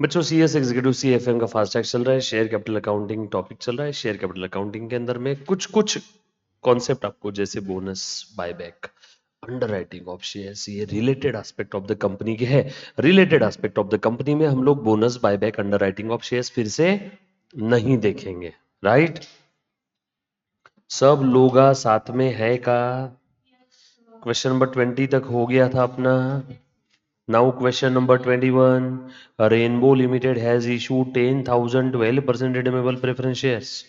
बच्चों CS executive CFM का fast track चल रहा है, शेयर कैपिटल अकाउंटिंग टॉपिक चल रहा है। शेयर कैपिटल अकाउंटिंग के अंदर में कुछ कुछ कॉन्सेप्ट आपको जैसे bonus, buyback, underwriting of shares, ये related aspect of the company के है। Related aspect of the company में हम लोग bonus, buyback, underwriting of shares फिर से नहीं देखेंगे, राइट? सब लोग साथ में है का? क्वेश्चन नंबर 20 तक हो गया था अपना। Now question number 21, rainbow limited has issued 10,000 12% redeemable preference shares,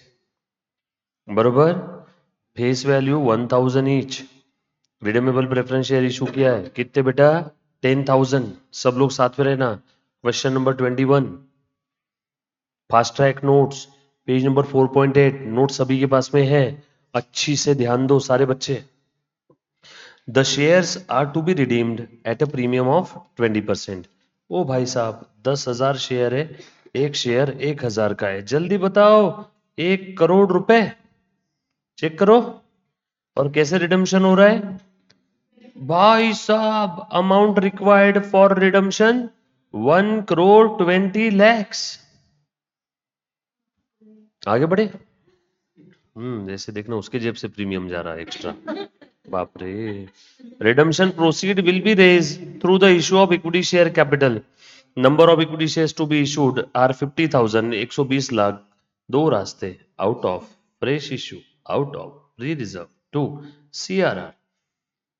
बरोबर? Face value 1000 each, redeemable preference share issue किया है कितने बेटा? 10,000। सब लोग साथ में रहना। Question number 21, fast track notes, page number 4.8, note सभी के पास में है, अच्छी से ध्यान दो सारे बच्चे। The shares are to be redeemed at a premium of 20%। ओ भाई साहब 10,000 शेयर है, एक शेयर 1,000 का है, जल्दी बताओ 1 करोड़ रुपए। चेक करो। और कैसे रिडम्शन हो रहा है भाई साहब? Amount required for redemption 1,20,00,000। आगे बढ़े। जैसे देखना उसके जेब से प्रीमियम जा रहा है एक्स्ट्रा। बाप रे। Redemption proceed will be raised through the issue of equity share capital. Number of equity shares to be issued are 50,000, 120 lakh. दो रास्ते out of fresh issue, out of free reserve to CRR.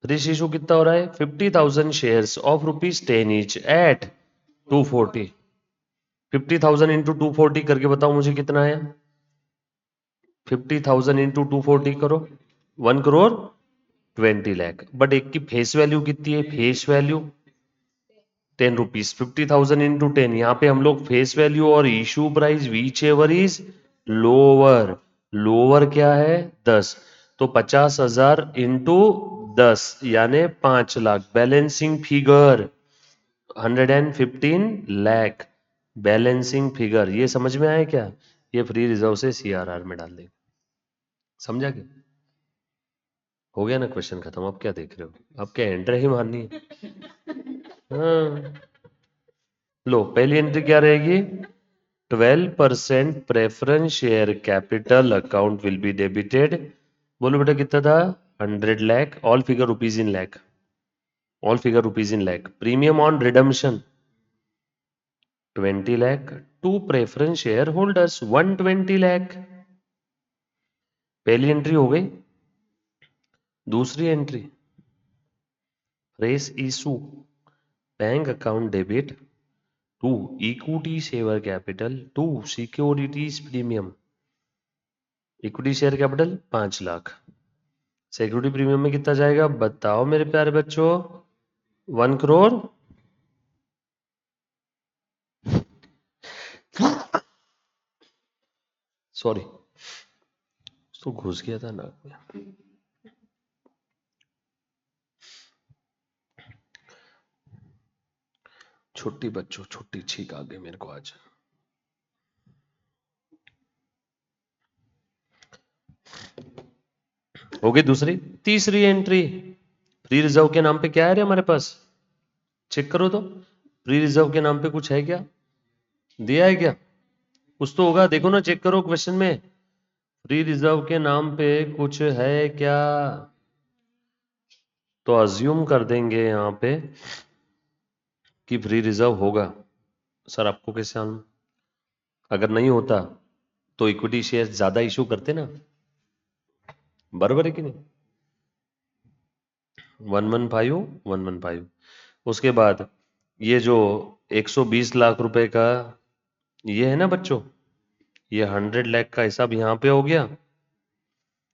Fresh issue कितना हो रहा है? 50,000 shares of ₹10 each at 240। 50,000 into 240 करके बताओ मुझे कितना है? 50,000 इंटू 240 करो, 1,20,00,000। बट एक की फेस वैल्यू कितनी है? Face value 10 rupees. 50,000 इंटू 10, यहाँ पे हम लोग फेस वैल्यू और issue price which ever is lower. Lower क्या है? 10। तो 50,000 इंटू 10 यानी 5 lakh. Balancing figure 115 lakh. Balancing figure ये समझ में आया क्या? ये फ्री रिजर्व से सीआरआर में डाल देंगे। समझा क्या? हो गया ना क्वेश्चन खत्म। अब क्या देख रहे हो? अब क्या एंट्री ही मारनी है? हाँ। लो पहली एंट्री क्या रहेगी? 12% preference share capital account will be debited. बोलो बेटा कितना था? 100 lakh. All figure rupees in lakh. All figure rupees in lakh. Premium on redemption 20 lakh to preference share holders 120 lakh. पहली एंट्री हो गई। दूसरी entry, fresh issue bank account debit to equity share capital to securities premium. Equity share capital 5 lakh. Security premium में कितना जाएगा बताओ मेरे प्यारे बच्चों? 1 करोड़। सॉरी, तो घुस गया था नाक में। छुट्टी बच्चों, छुट्टी। छींक आ गई मेरे को आज। हो गई दूसरी। तीसरी एंट्री, फ्री रिजर्व के नाम पे क्या है रे हमारे पास? चेक करो तो। फ्री रिजर्व के नाम पे कुछ है क्या? दिया है क्या? कुछ तो होगा, देखो ना, चेक करो क्वेश्चन में। फ्री रिजर्व के नाम पे कुछ है क्या? तो अज्यूम कर देंगे यहां पे कि फ्री रिजर्व होगा। सर आपको कैसे मालूम? अगर नहीं होता तो इक्विटी शेयर ज्यादा इशू करते ना, बराबर है कि नहीं? 115 115। उसके बाद ये जो 120 लाख रुपए का ये है ना बच्चों, ये 100 लाख का हिसाब यहाँ पे हो गया।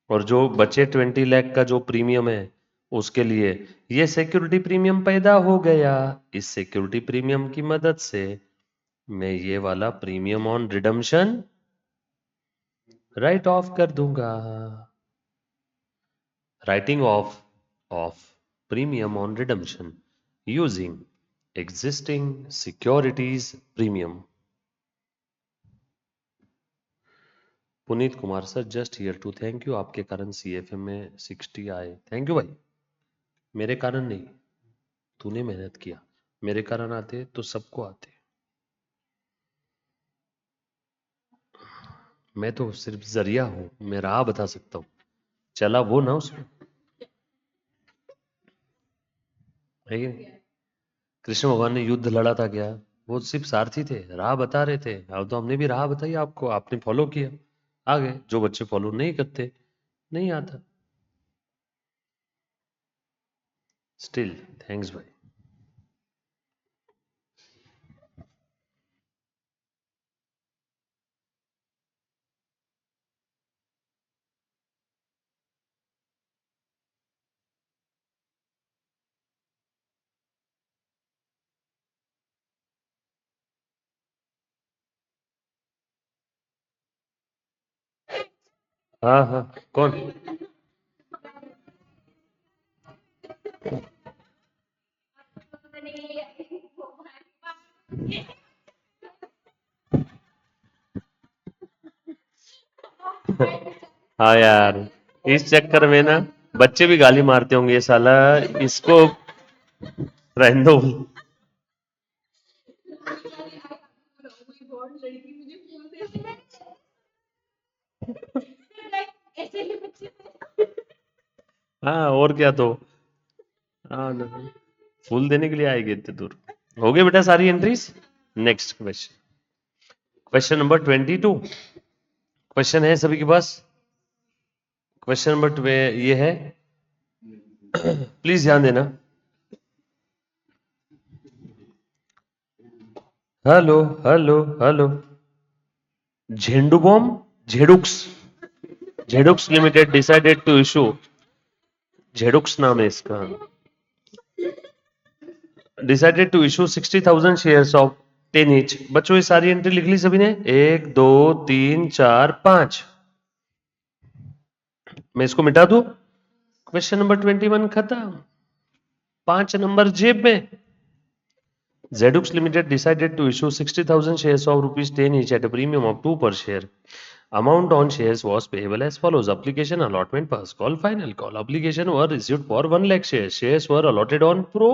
और जो बचे 20 लाख का जो प्रीमियम है उसके लिए ये सिक्योरिटी प्रीमियम पैदा हो गया। इस सिक्योरिटी प्रीमियम की मदद से मैं ये वाला premium on redemption write off कर दूंगा। Writing off premium on redemption using existing securities premium. Puneet Kumar sir just here to thank you, आपके कारण सीएफएम में 60 आए। थैंक यू भाई, मेरे कारण नहीं, तूने मेहनत किया। मेरे कारण आते तो सबको आते। मैं तो सिर्फ जरिया हूँ, मैं राह बता सकता हूँ, चला वो ना उसमें, है कि नहीं? कृष्ण भगवान ने युद्ध लड़ा था क्या? वो सिर्फ सारथी थे, राह बता रहे थे। अब तो हमने भी राह बताई आपको, आपने फॉलो किया, आ गए। जो बच्चे फॉलो नहीं करते, नहीं आता। स्टिल थैंक्स भाई। हाँ हाँ, कौन? हाँ यार, इस चक्कर में ना बच्चे भी गाली मारते होंगे, ये साला इसको रहने दो। हाँ और क्या तो। हाँ ना, फूल देने के लिए आएगी इतने दूर। हो गए बेटा सारी entries. Next question, question number 22। Question है सभी के पास? क्वेश्चन नंबर ये है, प्लीज ध्यान देना। Hello hello hello. झेंडू बॉम्ब, Zedux, Zedux limited decided to issue, Zedux नाम है इसका, decided to issue 60,000 shares of 10 each। बच्चों ये सारी एंट्री लिख ली सभी ने? एक दो तीन चार पांच। मैं इसको मिटा दूं? क्वेश्चन नंबर 21 खत्म। 5 नंबर जेब में। Zedux Limited decided to issue 60,000 shares of rupees 10 each at a premium of 2 per share. Amount on shares was payable as follows: application, allotment, first call, final call. Application were issued for 1 lakh shares. Shares were allotted on pro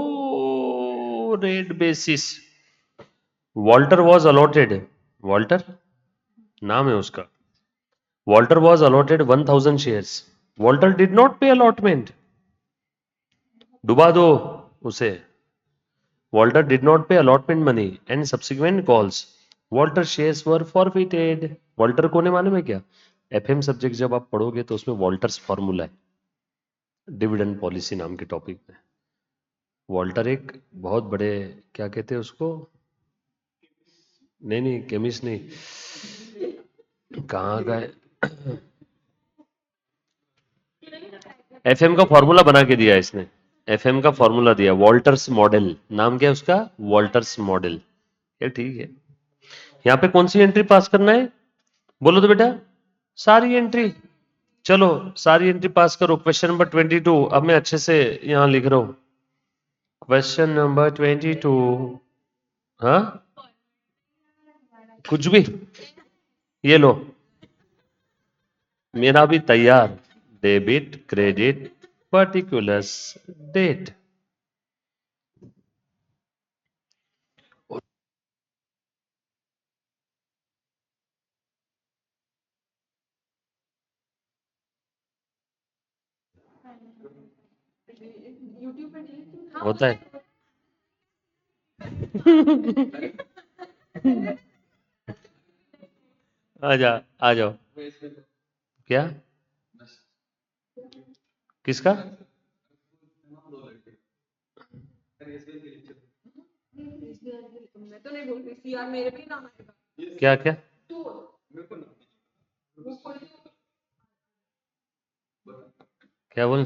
rate basis. Walter was allotted, Walter नाम है उसका, Walter was allotted 1,000 shares. Walter did not pay allotment. डुबा दो उसे। Walter did not pay allotment money and subsequent calls. Walter shares were forfeited. Walter को ने मालूम है क्या? एफएम सब्जेक्ट जब आप पढ़ोगे तो उसमें वॉल्टर्स फॉर्मूला है, डिविडेंड पॉलिसी नाम के टॉपिक में। वॉल्टर एक बहुत बड़े, क्या कहते हैं उसको, नहीं नहीं केमिस्ट नहीं, कहाँ का है, एफएम का फॉर्मूला बना के दिया इसने। एफएम का फॉर्मूला दिया, वॉल्टर्स मॉडल, नाम क्या है उसका? Walter's model. ये ठीक है। यहाँ पे कौन सी एंट्री पास करना है? बोलो तो बेटा। सारी एंट्री। चलो सारी एंट्री पास करो। क्वेश्चन नंबर 22, अब मैं अच्छे से यहां लिख रहा हूं। Question number 22। हाँ, कुछ भी, ये लो, मेरा भी तैयार। Debit, credit, particulars, date. होता है। आ जा, आ जाओ। क्या? किसका? क्या क्या? क्या बोल?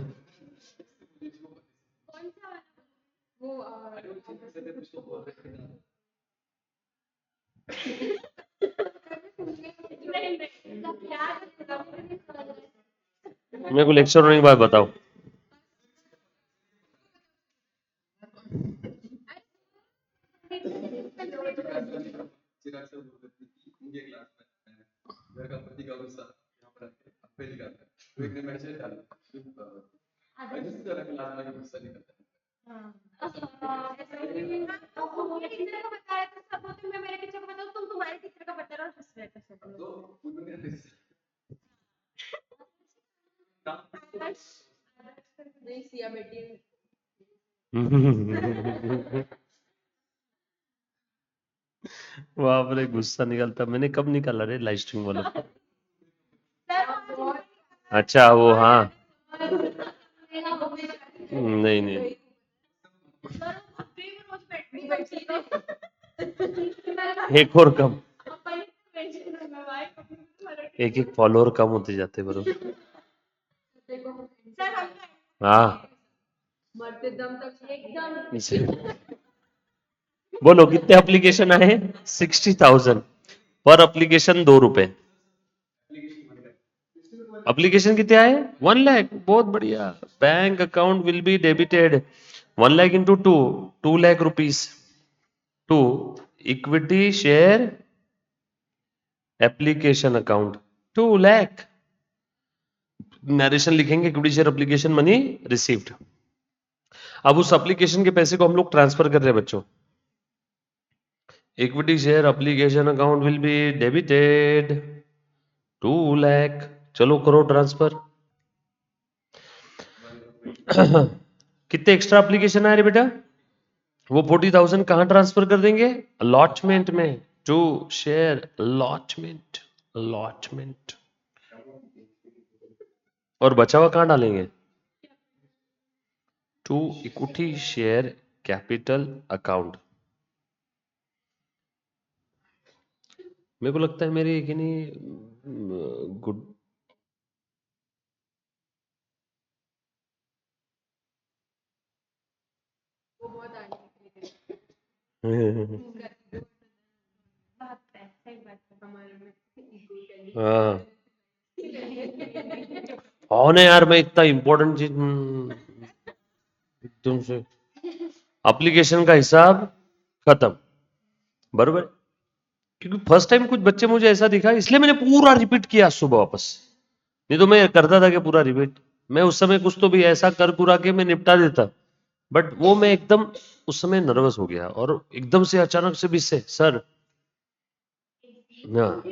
मेरे को लेक्चर होने के बाद बताओ। बाप रे, गुस्सा निकलता, मैंने कब निकाला रे लाइव स्ट्रीम वालों को? अच्छा वो, हाँ। नहीं नहीं, एक और कम, एक एक फॉलोअर कम होते जाते बरोबर। हाँ, बोलो कितने एप्लीकेशन आए? 60,000 पर एप्लीकेशन, 2 रुपए। एप्लीकेशन कितने आए? 1 लाख, बहुत बढ़िया। Bank account will be debited 1 lakh into 2 lakh rupees to equity share application account 2 lakh. Narration लिखेंगे, equity share application money received. अब उस एप्लीकेशन के पैसे को हम लोग ट्रांसफर कर रहे हैं बच्चों। Equity share application account will be debited 2 lakh. चलो करो ट्रांसफर। कितने एक्स्ट्रा एप्लीकेशन आए रे बेटा? वो 40,000 कहां ट्रांसफर कर देंगे? अलॉटमेंट में, टू शेयर अलॉटमेंट। अलॉटमेंट। और बचा हुआ कहां डालेंगे? To equity share capital account. मेरे को लगता है मेरी कि नहीं गुड। हाँ, और ना यार, मैं इतना इंपॉर्टेंट चीज एकदम से, एप्लीकेशन का हिसाब खत्म, बरोबर। क्योंकि फर्स्ट टाइम कुछ बच्चे मुझे ऐसा दिखा, इसलिए मैंने पूरा रिपीट किया आज सुबह वापस। नहीं तो मैं करता था कि पूरा रिपीट, मैं उस समय कुछ तो भी ऐसा कर कुरा के मैं निपटा देता, बट वो मैं एकदम उस समय नर्वस हो गया और एकदम से अचानक से भी से सर। हाँ,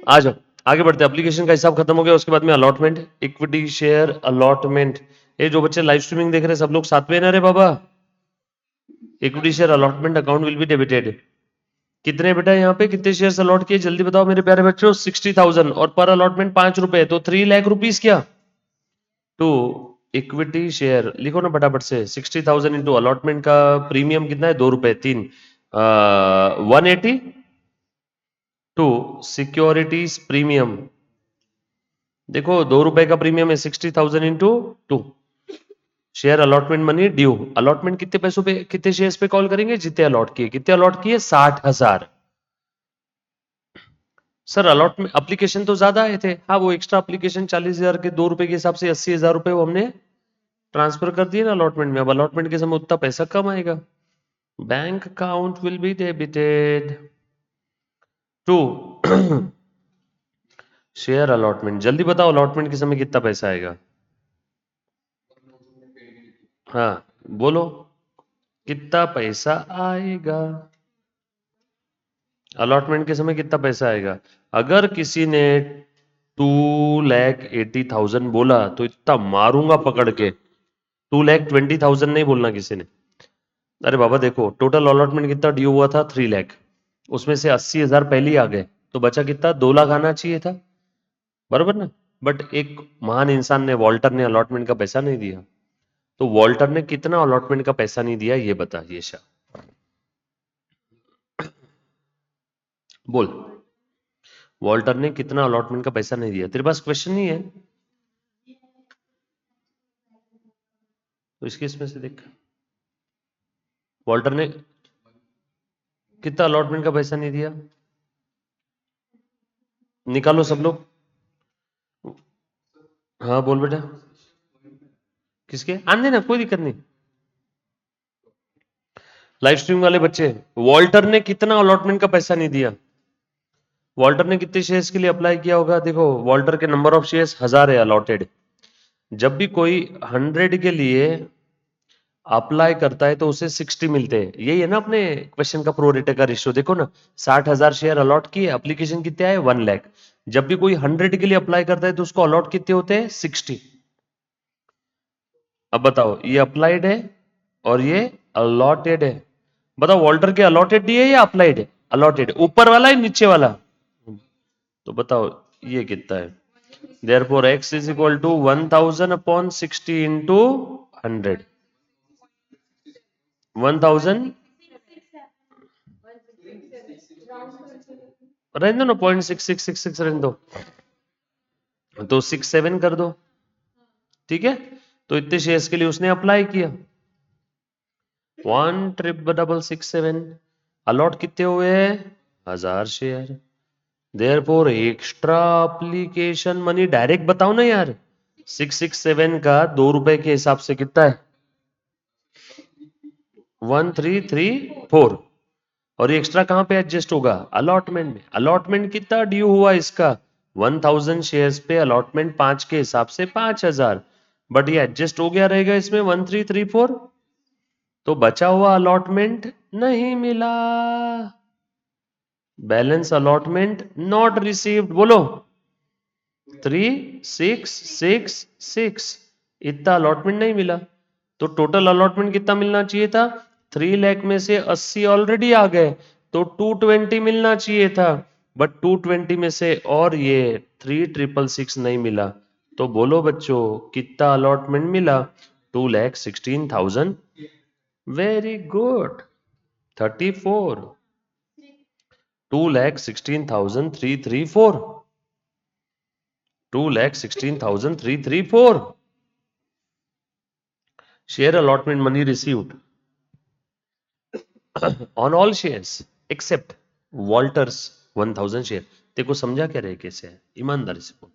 आ जाओ, आगे बढ़ते। एप्लीकेशन का हिसाब खत्म हो गया, उसके बाद में अलॉटमेंट, इक्विटी शेयर अलॉटमेंट। ये जो बच्चे लाइव स्ट्रीमिंग देख रहे हैं सब लोग साथ में ना रे बाबा। Equity share allotment account will be debited. कितने बेटा यहाँ पे कितने शेयर्स अलॉट किए जल्दी बताओ मेरे प्यारे बच्चों? 60,000 और पर अलॉटमेंट 5 रुपए, तो 3 लाख रुपीज क्या? टू इक्विटी शेयर लिखो ना फटाफट से। 60,000 इंटू अलॉटमेंट का प्रीमियम कितना है? 2 रुपए 3, 180 टू सिक्योरिटीज प्रीमियम। देखो 2 रुपए का प्रीमियम है, 60,000 into 2। Share allotment money due. Allotment कितने पैसों पे, कितने शेयर्स पे कॉल करेंगे? जितने अलॉट किए। कितने अलॉट किए? 60,000। सर अलॉटमेंट एप्लीकेशन तो ज्यादा आए थे। हाँ, वो एक्स्ट्रा एप्लीकेशन 40,000 के 2 रुपए के हिसाब से 80,000 रुपए वो हमने ट्रांसफर कर दिए ना अलॉटमेंट में। अब अलॉटमेंट के समय उतना पैसा कम आएगा। Bank account will be debited to share allotment. जल्दी बताओ अलॉटमेंट के समय कितना पैसा आएगा? हाँ, बोलो कितना पैसा आएगा? अलॉटमेंट के समय कितना पैसा आएगा? अगर किसी ने 2,80,000 बोला तो इतना मारूंगा पकड़ के। 2,20,000 नहीं बोलना किसी ने। अरे बाबा देखो, टोटल अलॉटमेंट कितना ड्यू हुआ था? 3 लाख। उसमें से 80,000 पहले ही आ गए, तो बचा कितना? 2 लाख आना चाहिए था, बरोबर ना? बट एक महान इंसान ने, वॉल्टर ने अलॉटमेंट का पैसा नहीं दिया। तो वॉल्टर ने कितना अलॉटमेंट का पैसा नहीं दिया ये बता ये शाह, बोल। वॉल्टर ने कितना अलॉटमेंट का पैसा नहीं दिया? तेरे पास क्वेश्चन नहीं है तो इसमें से देख, वॉल्टर ने कितना अलॉटमेंट का पैसा नहीं दिया? निकालो सब लोग। हाँ बोल बेटा। किसके आने देना, कोई दिक्कत नहीं। लाइव स्ट्रीम वाले बच्चे, वॉल्टर ने कितना अलॉटमेंट का पैसा नहीं दिया? वॉल्टर ने कितने शेयर्स के लिए अप्लाई किया होगा? देखो वॉल्टर के नंबर ऑफ शेयर्स 1,000 है अलॉटेड। जब भी कोई 100 के लिए अप्लाई करता है तो उसे 60 मिलते हैं। यही है ना अपने क्वेश्चन का प्रोरेटर का रेशियो। देखो ना, 60,000 शेयर अलॉट किए, एप्लीकेशन कितने आए? 1 लाख। जब भी कोई 100 के लिए अप्लाई करता है तो उसको अलॉट कितने होते हैं? 60। अब बताओ ये अप्लाइड है और ये अलॉटेड है। बताओ वॉल्टर के अलॉटेड डी है या अप्लाइड है? अलॉटेड। ऊपर वाला है नीचे वाला? तो बताओ ये कितना है? Therefore x is equal to 1000 upon 60 into 100। 1000 रहने दो ना, 0.6666 रहने दो, तो 67 कर दो। ठीक है, तो इतने शेयर्स के लिए उसने अप्लाई किया। 1,667 अलॉट कितने हुए हैं? 1000 share. Therefore extra application money direct बताओ ना यार। 667 का 2 रुपए के हिसाब से कितना है? 1334। और ये एक्स्ट्रा कहां पे एडजस्ट होगा? अलॉटमेंट में। अलॉटमेंट कितना ड्यू हुआ इसका? 1000 शेयर्स पे अलॉटमेंट 5 के हिसाब से 5000। बट ये एडजस्ट हो गया रहेगा इसमें 1334। तो बचा हुआ अलॉटमेंट नहीं मिला। Balance allotment not received. बोलो 3666। इतना अलॉटमेंट नहीं मिला। तो टोटल अलॉटमेंट कितना मिलना चाहिए था? 3 लाख में से 80 ऑलरेडी आ गए, तो 220 मिलना चाहिए था। बट 220 में से और ये 3666 नहीं मिला। तो बोलो बच्चों कितना अलॉटमेंट मिला? 2,16,000। Very good. 34। 2,16,334। 2,16,334 share allotment money received on all shares except Walters 1000 share. देखो समझा क्या रहे कैसे है, ईमानदारी से बोल।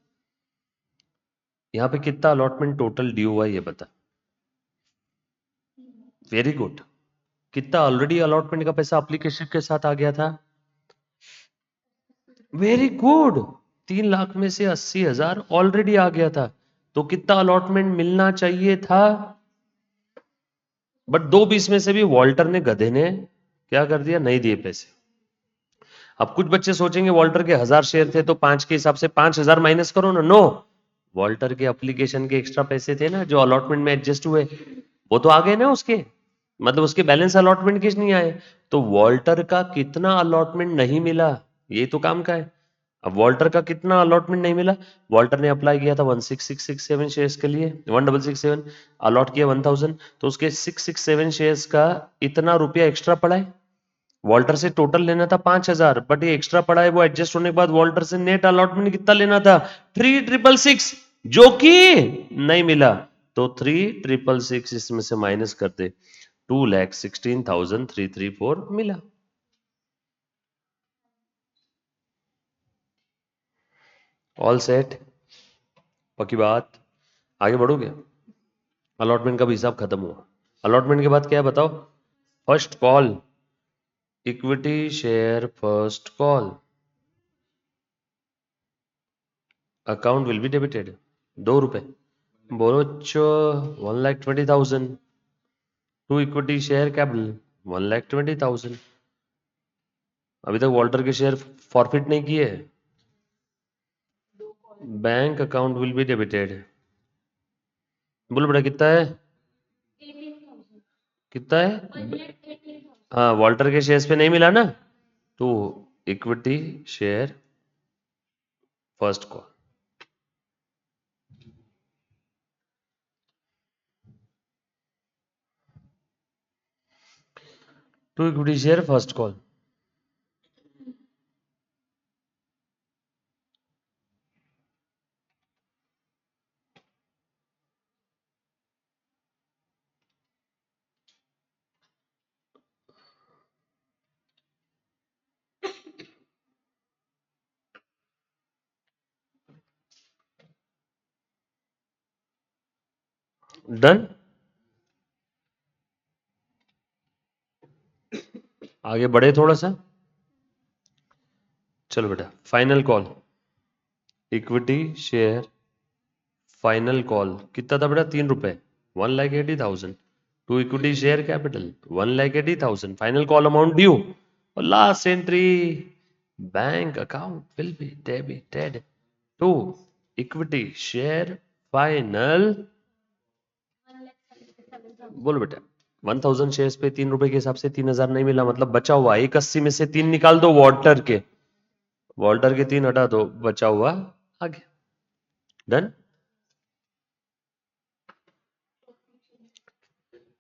यहां पे कितना अलॉटमेंट टोटल ड्यू हुआ ये बता। Very good. कितना ऑलरेडी अलॉटमेंट का पैसा एप्लीकेशन के साथ आ गया था? Very good. 3 लाख में से 80,000 ऑलरेडी आ गया था। तो कितना अलॉटमेंट मिलना चाहिए था? बट 2 20 में से भी वॉल्टर ने गधे ने क्या कर दिया? नहीं दिए पैसे। अब कुछ बच्चे सोचेंगे वॉल्टर के 1000 शेयर थे तो 5 के हिसाब से 5000 माइनस करो ना। नो, वॉल्टर के एप्लीकेशन के एक्स्ट्रा पैसे थे ना जो अलॉटमेंट में एडजस्ट हुए, वो तो आ गए ना उसके, मतलब उसके बैलेंस अलॉटमेंट किस नहीं आए। तो वॉल्टर का कितना अलॉटमेंट नहीं मिला, ये तो काम का है। अब वॉल्टर का कितना अलॉटमेंट नहीं मिला? वॉल्टर ने अप्लाई किया था 16,667 शेयर्स के लिए, 1667 अलॉट किया 1000, तो उसके 667 शेयर्स का इतना रुपया एक्स्ट्रा पड़ा है। वॉल्टर से टोटल लेना था 5000, बट ये एक्स्ट्रा पड़ा है, वो एडजस्ट होने के बाद वॉल्टर से नेट अलॉटमेंट कितना लेना था? 3666, जो कि नहीं मिला। तो 3666 इसमें से माइनस कर दे, 2,16,334 मिला। All set? पक्की बात? आगे बढ़ोगे? अलॉटमेंट का भी हिसाब खत्म हुआ। अलॉटमेंट के बाद क्या है बताओ? First call, equity share first call, account will be debited. 2 रुपए। बोलो 1,20,000 टू इक्विटी शेयर कैपिटल 1,20,000। अभी तक वॉल्टर के शेयर फॉरफिट नहीं किए। Bank account will be debited. बोलो बेटा कितना है? कितना है? हाँ वॉल्टर के शेयर्स पे नहीं मिला ना, तो equity share first call. To equity share first call. Done. आगे बढ़े थोड़ा सा। चलो बेटा final call, equity share final call कितना था बेटा? 3 रुपए, 1,80,000 to equity share capital 1,80,000। Final call amount due और last entry, bank account will be debited to equity share final बोलो बेटा। 1000 शेयर्स पे 3 रुपए के हिसाब से 3000 नहीं मिला, मतलब बचा हुआ 180 में से 3 निकाल दो वॉल्टर के, वॉल्टर के 3 हटा दो, बचा हुआ आगे। डन।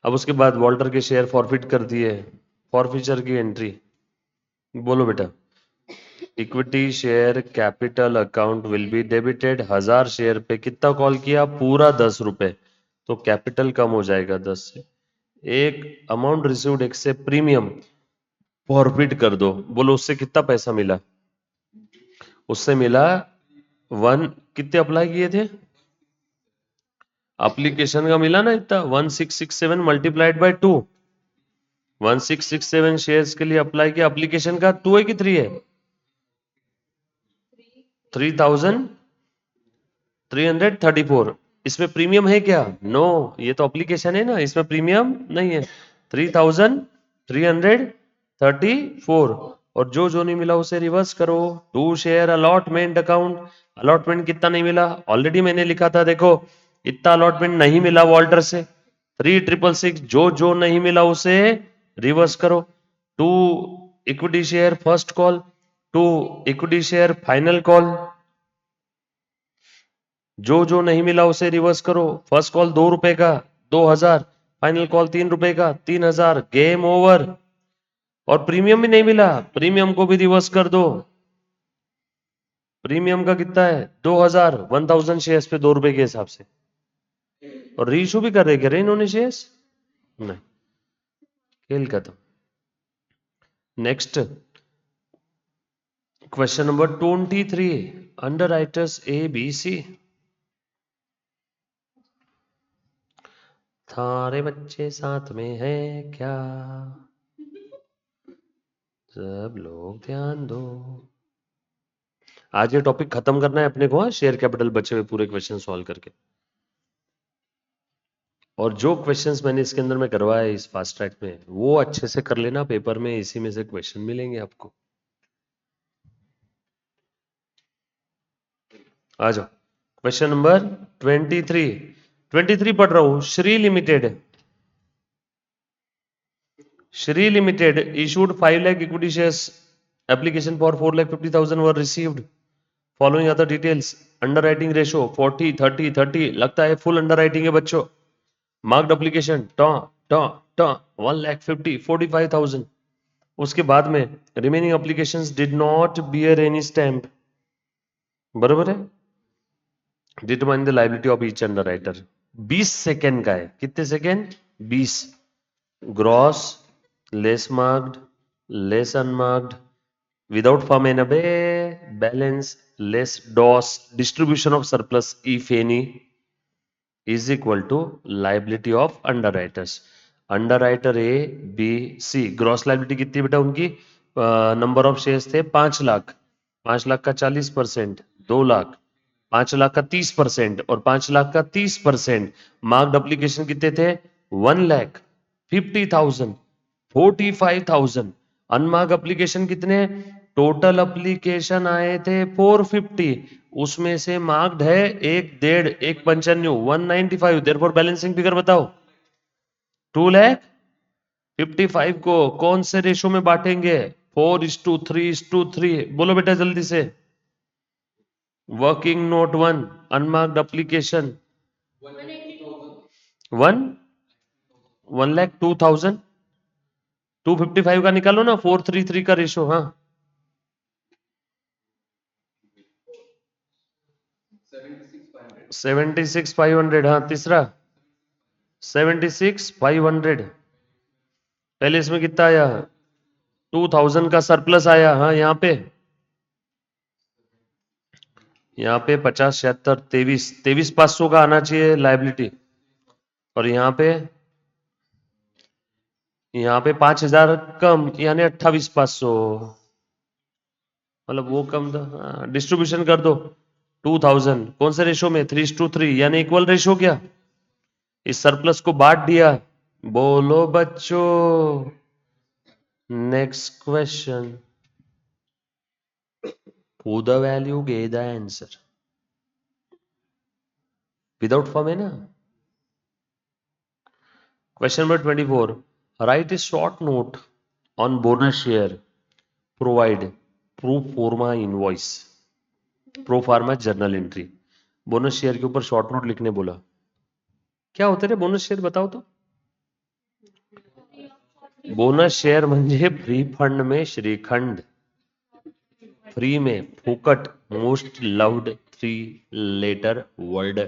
अब उसके बाद वॉल्टर के शेयर फॉरफिट कर दिए, फॉरफिचर की एंट्री। बोलो बेटा। Equity share capital account will be debited. 1000 share पे कितना कॉल किया? पूरा 10 रुपए, तो कैपिटल कम हो जाएगा 10 से। एक अमाउंट रिसीव्ड एक से प्रीमियम फॉरफिट कर दो। बोलो उससे कितना पैसा मिला? उससे मिला वन, कितने अप्लाई किए थे? एप्लीकेशन का मिला ना इतना, 1667 मल्टीप्लाइड बाय 2। 1667 शेयर्स के लिए अप्लाई किया, एप्लीकेशन का 2 है कि 3 है? 3334। इसमें प्रीमियम है क्या? नो, ये तो एप्लीकेशन है ना, इसमें प्रीमियम नहीं है। 3334। और जो जो नहीं मिला उसे रिवर्स करो। To share allotment account, allotment कितना नहीं मिला ऑलरेडी मैंने लिखा था, देखो इतना अलॉटमेंट नहीं मिला वॉल्टर से। 3666, जो जो नहीं मिला उसे रिवर्स करो। To equity share first call, to equity share final call, जो जो नहीं मिला उसे रिवर्स करो। फर्स्ट कॉल 2 रुपए का 2000, फाइनल कॉल 3 रुपए का 3000, गेम ओवर। और प्रीमियम भी नहीं मिला, प्रीमियम को भी रिवर्स कर दो। प्रीमियम का कितना है? 2000, 1000 शेयर्स पे 2 रुपए के हिसाब से। और रीइशू भी कर रहे क्या रे इन्होंने शेयर्स? नहीं, खेल खत्म। Next question number 23, underwriters A B C. थारे बच्चे साथ में है क्या? सब लोग ध्यान दो। आज ये टॉपिक खत्म करना है अपने को, हाँ, शेयर कैपिटल बचे हुए पूरे क्वेश्चन सॉल्व करके। और जो क्वेश्चंस मैंने इसके अंदर में करवाया इस फास्ट ट्रैक में, वो अच्छे से कर लेना, पेपर में इसी में से क्वेश्चन मिलेंगे आपको। आ जाओ। क्वेश्चन नंबर 23 पढ़ रहा हूं। Shri limited issued 5 lakh equity shares, application for 4,50,000 were received, following other details, underwriting ratio 40 30 30, लगता है फुल अंडरराइटिंग है बच्चों। मार्क्ड एप्लीकेशन ट ट ट 1,50,45,000। उसके बाद में remaining applications did not bear any stamp, बरोबर है। Determine the liability of each underwriter. 20 second का है, कितने second? 20। Gross, less marked, less unmarked, without firm and obey, balance, less DOS, distribution of surplus if any, is equal to liability of underwriters. Underwriter A B C, gross liability कितनी बेटा उनकी? Number of shares थे 5 लाख, 5 लाख का 40%, 2 लाख, 5 लाख का 30%, और 5 लाख का 30%। Marked application कितने थे? 1,50,000, 45,000। अनमार्क एप्लीकेशन कितने? टोटल एप्लीकेशन आए थे 450, उसमें से मार्क्ड है 1.5, 195। देयरफॉर बैलेंसिंग फिगर बताओ। 2,55,000 को कौन से रेशो में बांटेंगे? 4:3:3। बोलो बेटा जल्दी से। Working note 1, unmarked application 1,02,000। 255 का निकालो ना, 4:3:3 का रेशो। हाँ, 76,500। हाँ, तीसरा 76,500। पहले इसमें कितना आया? 2,000 का सरप्लस आया। हाँ, यहाँ पे 50 76 23,500 का आना चाहिए लाइबिलिटी। और यहाँ पे 5,000 कम, यानी 28,500, मतलब वो कम था। डिस्ट्रीब्यूशन कर दो। 2,000 कौन से रेशो में? 3:3, यानी इक्वल रेशो। क्या इस सरप्लस को बांट दिया? बोलो बच्चों। Next question. Who the value gave the answer? Without form है ना? Question number 24. Write a short note on bonus share. Provide pro forma invoice. Pro pharma journal entry. Bonus share के ऊपर शॉर्ट नोट लिखने बोला. क्या होते रे bonus share बताओ तो. बोनस शेयर म्हणजे फ्री फंड में श्रीखंड. फ्री में फुकट. Most loved three letter word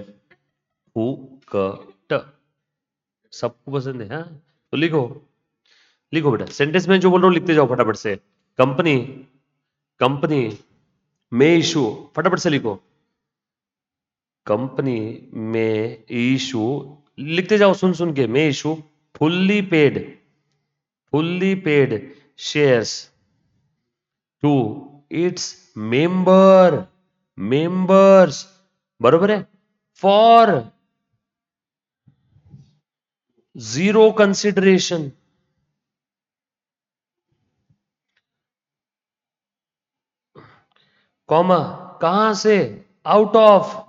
फुकट. सबको पसंद है. हाँ तो लिखो. लिखो बेटा. सेंटेंस में जो बोल रहा हूँ लिखते जाओ फटाफट से. कंपनी. कंपनी में इशू. फटाफट से लिखो. कंपनी में इशू. लिखते जाओ सुन सुन के. में issue fully paid shares to its members. बरोबर है. For zero consideration. कॉमा. कहां से. Out of.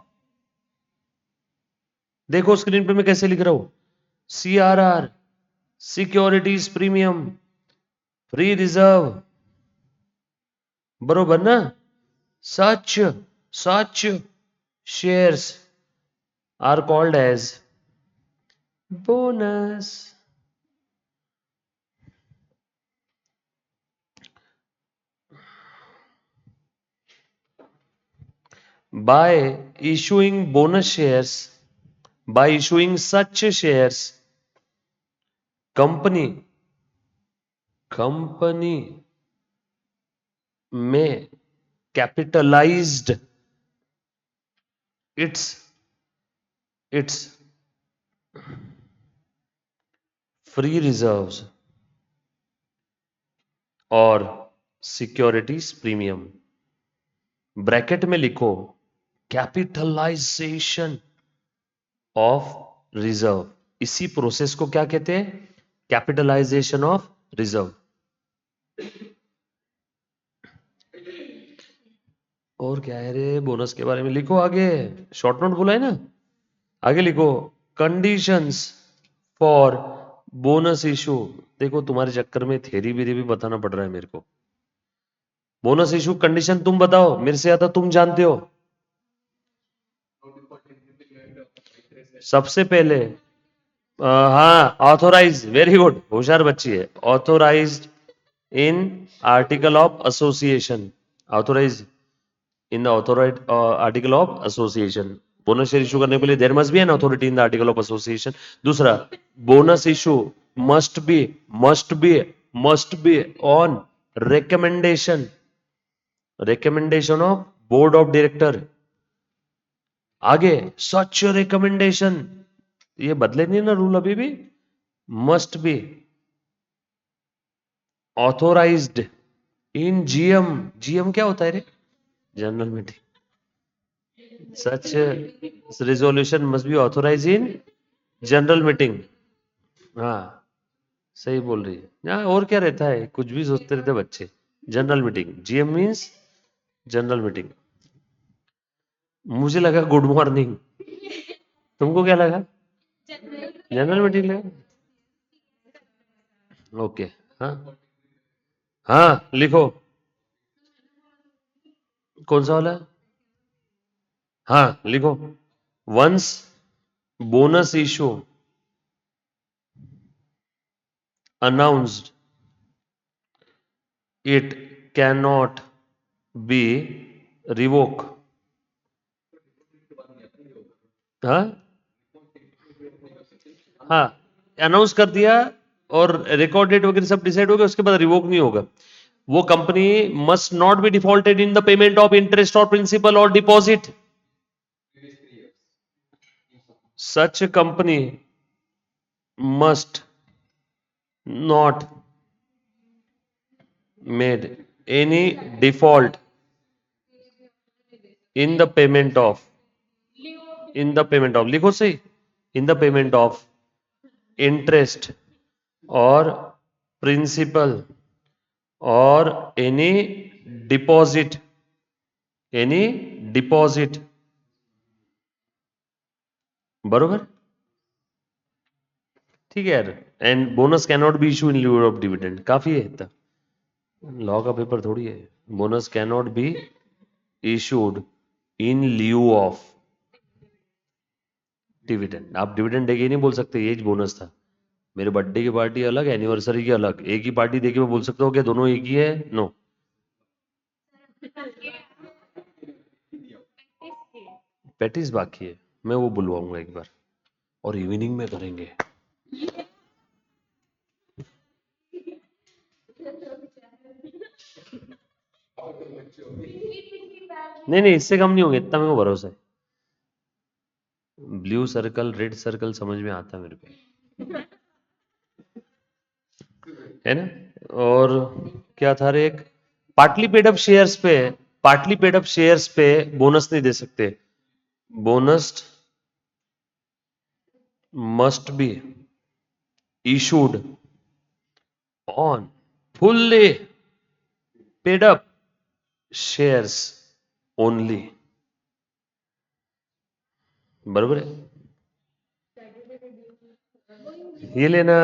देखो स्क्रीन पे मैं कैसे लिख रहा हूं. CRR securities premium free reserve. बरोबर ना. Such shares are called as bonus. by issuing bonus shares by issuing such shares company में कैपिटलाइज्ड इट्स फ्री रिजर्व्स और सिक्योरिटीज प्रीमियम. ब्रैकेट में लिखो कैपिटलाइजेशन ऑफ रिजर्व. इसी प्रोसेस को क्या कहते हैं. Capitalization of reserve. और क्या है रे. बोनस के बारे में लिखो आगे. शॉर्ट नोट बोला है ना. आगे लिखो कंडीशंस फॉर बोनस इशू. देखो तुम्हारे चक्कर में थेरी वेरी भी बताना पड़ रहा है मेरे को. बोनस इशू कंडीशन तुम बताओ. मेरे से ज्यादा तुम जानते हो. सबसे पहले हाँ ऑथोराइज. Very good. होशियार बच्ची है. Authorized in article of association. Authorize in the authorize article of association. Bonus share issue करने के लिए there must be an authority in the article of association. दूसरा bonus issue must be must be on recommendation of board of director. आगे such recommendation. ये बदले नहीं ना rule अभी भी. Must be authorised in GM. GM क्या होता है रे. General meeting. Such resolution must be authorise in general meeting. हाँ सही बोल रही है. हाँ और क्या रहता है. कुछ भी सोचते रहते बच्चे. General meeting. GM means general meeting. मुझे लगा गुड मॉर्निंग. तुमको क्या लगा. जनरल मीटिंग लगा. ओके. हाँ हाँ लिखो. कौन सा वाला. हाँ लिखो. Once bonus issue announced it cannot be revoked. हाँ हाँ अनाउंस कर दिया और रिकॉर्ड डेट वगैरह सब डिसाइड हो गया. उसके बाद रिवोक नहीं होगा. वो company must not be defaulted in the payment of interest और प्रिंसिपल और deposit. Such company must not made any default in the payment of लिखो सही. In the payment of interest और प्रिंसिपल और डिपॉजिट एनी डिपॉजिट. बरोबर. ठीक है यार, and bonus can not be issue in लिeu of dividend, काफी है इतना, लॉ का पेपर थोड़ी है। Bonus can not be issued in लिeu of dividend, आप डिविडेंड देके ही नहीं बोल सकते ये बोनस था। मेरे बर्थडे की पार्टी अलग, एनिवर्सरी की अलग, एक ही पार्टी देके मैं बोल सकता हूँ कि दोनों एक ही है? नो। पैटिस बाकी है, मैं वो बुलवाऊंगा एक बार, और इवनिंग में करेंगे। नहीं नहीं, इससे कम नहीं होंगे, इतना मेरे को भरोसा है। ब्लू सर्कल रेड सर्कल समझ में आता है मेरे को, है ना। और क्या था रे, एक पार्टली पेड अप शेयर्स पे, पार्टली पेड अप शेयर्स पे बोनस नहीं दे सकते। Bonus must be issued on fully paid up shares only, बरोबर है। ये लेना,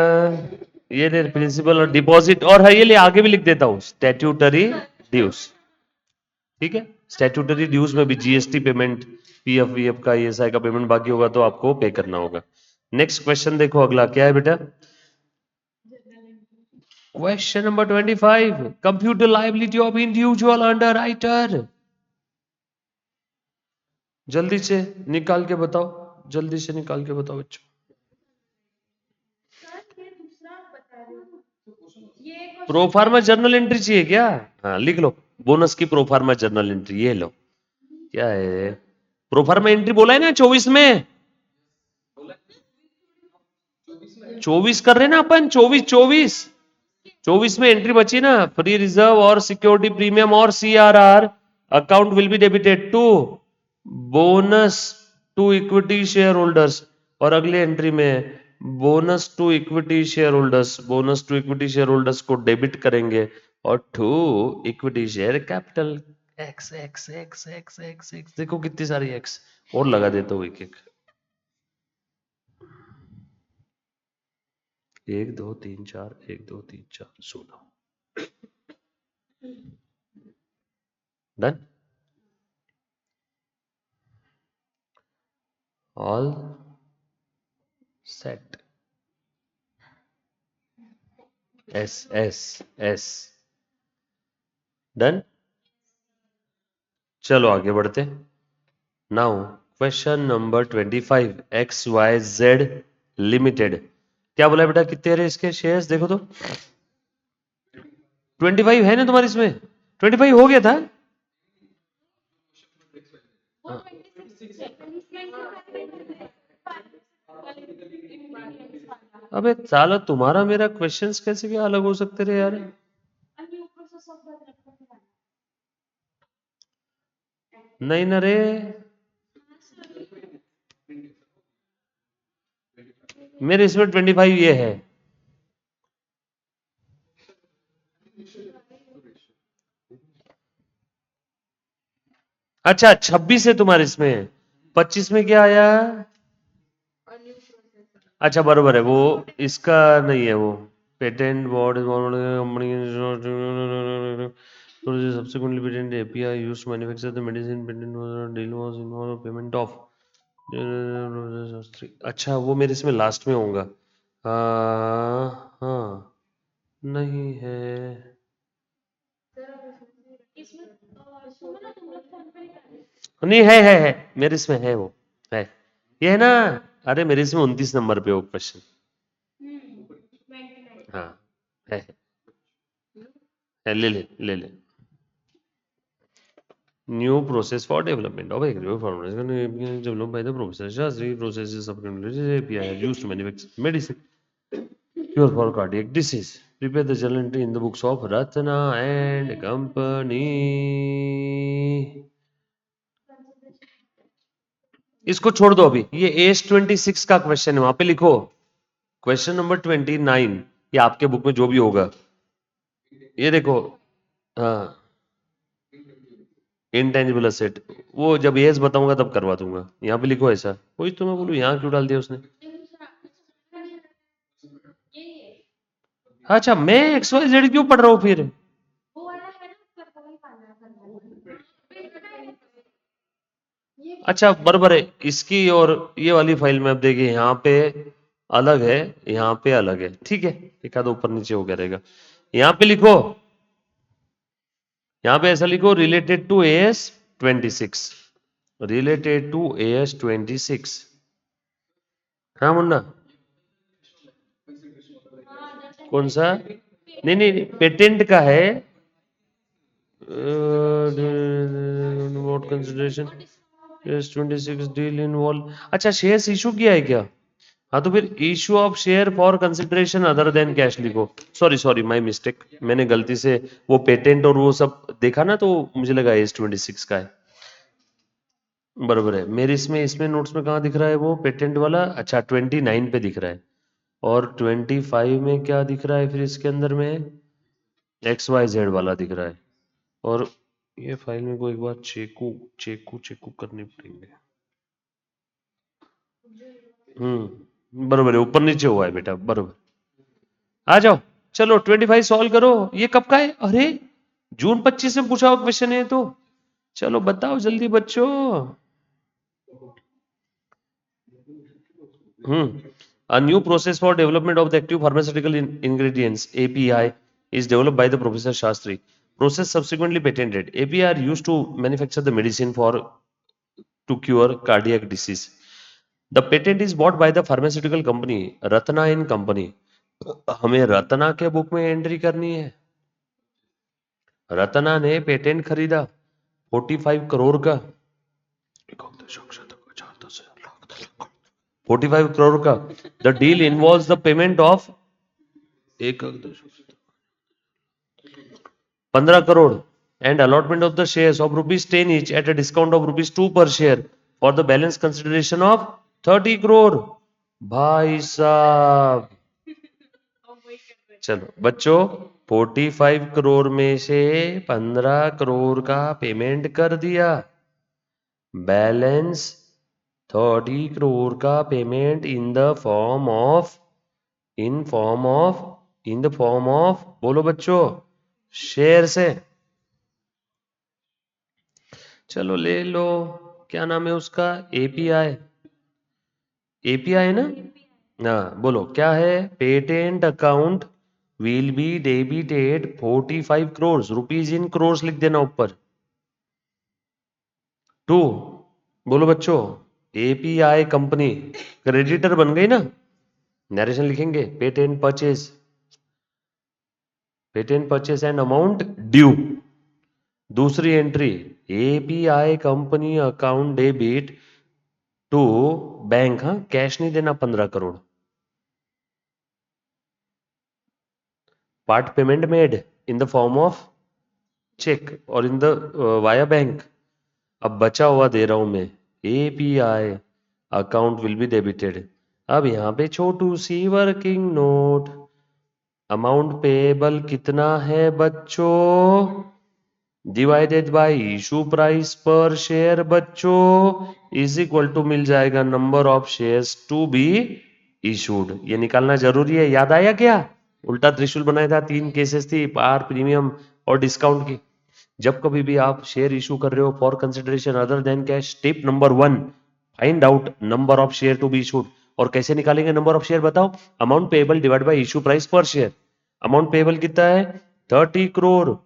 ये ले प्रिंसिपल और डिपॉजिट, और है ये ले, आगे भी लिख देता हूं स्टैट्यूटरी ड्यूज, ठीक है। स्टैट्यूटरी ड्यूज में भी जीएसटी पेमेंट, पीएफ वीएफ का, ईएसआई का पेमेंट बाकी होगा तो आपको पे करना होगा। नेक्स्ट क्वेश्चन देखो, अगला क्या है बेटा, question number 25, computer liability of individual under writer. जल्दी से निकाल के बताओ, जल्दी से निकाल के बताओ बच्चों। प्रोफार्मा जर्नल एंट्री चाहिए क्या? हाँ लिख लो, बोनस की प्रोफार्मा जर्नल एंट्री, ये लो। क्या है प्रोफार्मा एंट्री, बोला है ना 24 में, 24 कर रहे ना अपन, 24 में एंट्री बची ना, फ्री रिजर्व और सिक्योरिटी प्रीमियम और CRR account will be debited to bonus to equity share holders, और अगले एंट्री में bonus to equity share holders, bonus to equity share holders को डेबिट करेंगे, और to equity share capital, X X X X X X, देखो कितनी सारी x, और लगा देता हूँ एक एक, 1 2 3 4, 1 2 3 4 16, done. All set, S S S, done. चलो आगे बढ़ते, now question number 25, X Y Z limited, क्या बोला बेटा, कितने रहे इसके शेयर्स, देखो तो 25 है ना तुम्हारे इसमें, 25 हो गया था। हाँ। अबे साला, तुम्हारा मेरा क्वेश्चंस कैसे क्या अलग हो सकते रहे यार। नहीं ना रे, मेरे इसमें 25 ये है। अच्छा 26 है तुम्हारे इसमें, 25 में क्या आया? अच्छा बरोबर है, वो इसका नहीं है वो, patent board subsequently patent API used to manufacture the medicine, patent deal was involved payment of, अच्छा वो मेरे इसमें लास्ट में होगा। हाँ नहीं है, नहीं है मेरे इसमें है वो, है ये है ना। अरे मेरे इसमें 29 नंबर पे वो क्वेश्चन, हाँ है, ले ले। New process for development of agricultural formulation developed by the Professor Shastri. Processes of API are used to manufacture medicine cure for cardiac disease. Prepare the journal entry in the books of Ratna and Company. इसको छोड़ दो अभी, ये as 26 का question है, वहां पे लिखो क्वेश्चन नंबर 29, ये आपके बुक में जो भी होगा, ये देखो। हाँ इंटेंजिबल असेट, वो जब एज बताऊंगा तब करवा दूंगा, यहाँ पे लिखो ऐसा, वही तो मैं बोलूँ यहाँ क्यों डाल दिया उसने। अच्छा, मैं XYZ क्यों पढ़ रहा हूँ फिर? अच्छा बराबर है। इसकी और ये वाली फाइल में अब देखिए, यहाँ पे अलग है, यहाँ पे अलग है, ठीक है, एक आधा ऊपर नीचे हो गया रहेगा। यहाँ पे लिखो, यहाँ पे ऐसा लिखो, related to AS26, related to AS26। हाँ मुन्ना, कौन सा? नहीं नहीं नहीं, पेटेंट का है। Vote consideration AS26 deal involve. अच्छा, शेयर्स इशू किया है क्या? हाँ तो फिर issue of share for consideration other than cash लिखो। सॉरी सॉरी, माय मिस्टेक, मैंने गलती से वो पेटेंट और वो सब देखा ना, तो मुझे लगा AS26 का है। बराबर है, मेरे इसमें इसमें नोट्स में कहाँ दिख रहा है वो पेटेंट वाला? अच्छा, 29 पे दिख रहा है। और 25 में क्या दिख रहा है फिर इसके अंदर में? XYZ वाला दिख रहा है। और ये फाइल में को एक बार चेकू चेकू चेकू करनी पड़ेंगे। बराबर है, ऊपर नीचे हुआ है बेटा, बराबर। आ जाओ, चलो 25 सॉल्व करो। ये कब का है? अरे जून 25 में पूछा हुआ क्वेश्चन है तो। चलो बताओ जल्दी बच्चों। A new process for development of the active pharmaceutical ingredients (API) is developed by the Professor Shastri. Process subsequently patented. API are used to manufacture the medicine for to cure cardiac disease. The patent is bought by the pharmaceutical company Ratna and Company. हमें रत्ना के book में entry करनी है। रत्ना ने patent खरीदा 45 करोड़ का। 45 करोड़ का। The deal involves the payment of 15 crore and allotment of the shares of ₹10 each at a discount of ₹2 per share for the balance consideration of 30 crore. भाई साहब, चलो बच्चों, 45 करोड़ में से 15 करोड़ का पेमेंट कर दिया, बैलेंस 30 करोड़ का payment in the form of in the form of बोलो बच्चों, शेयर से। चलो ले लो, क्या नाम है उसका? एपीआई। एपीआई है ना? हाँ बोलो क्या है? Patent account will be debited 45 crore rupees in crore लिख देना ऊपर। टू, बोलो बच्चों, एपीआई कंपनी क्रेडिटर बन गई ना? नरेशन लिखेंगे, patent purchase and amount due. दूसरी entry, API company account debit to bank. हाँ, कैश नहीं देना 15 crore. Part payment made in the form of cheque और इन द वाया बैंक। अब बचा हुआ दे रहा हूं मैं, API account will be debited. अब यहां पे छोटू सी वर्किंग नोट, अमाउंट पेएबल कितना है बच्चों? Divided by issue price per share बच्चों, इज इक्वल टू मिल जाएगा number of shares to be issued. ये निकालना जरूरी है, याद आया क्या? उल्टा त्रिशूल बनाया था, 3 केसेस थी, पार, प्रीमियम और डिस्काउंट की। जब कभी भी आप शेयर इशू कर रहे हो for consideration other than cash, tip number 1, find out number of share to be issued. और कैसे निकालेंगे नंबर ऑफ शेयर बताओ? Amount payable divide by issue price per share. Amount payable कितना है? 30 करोड़।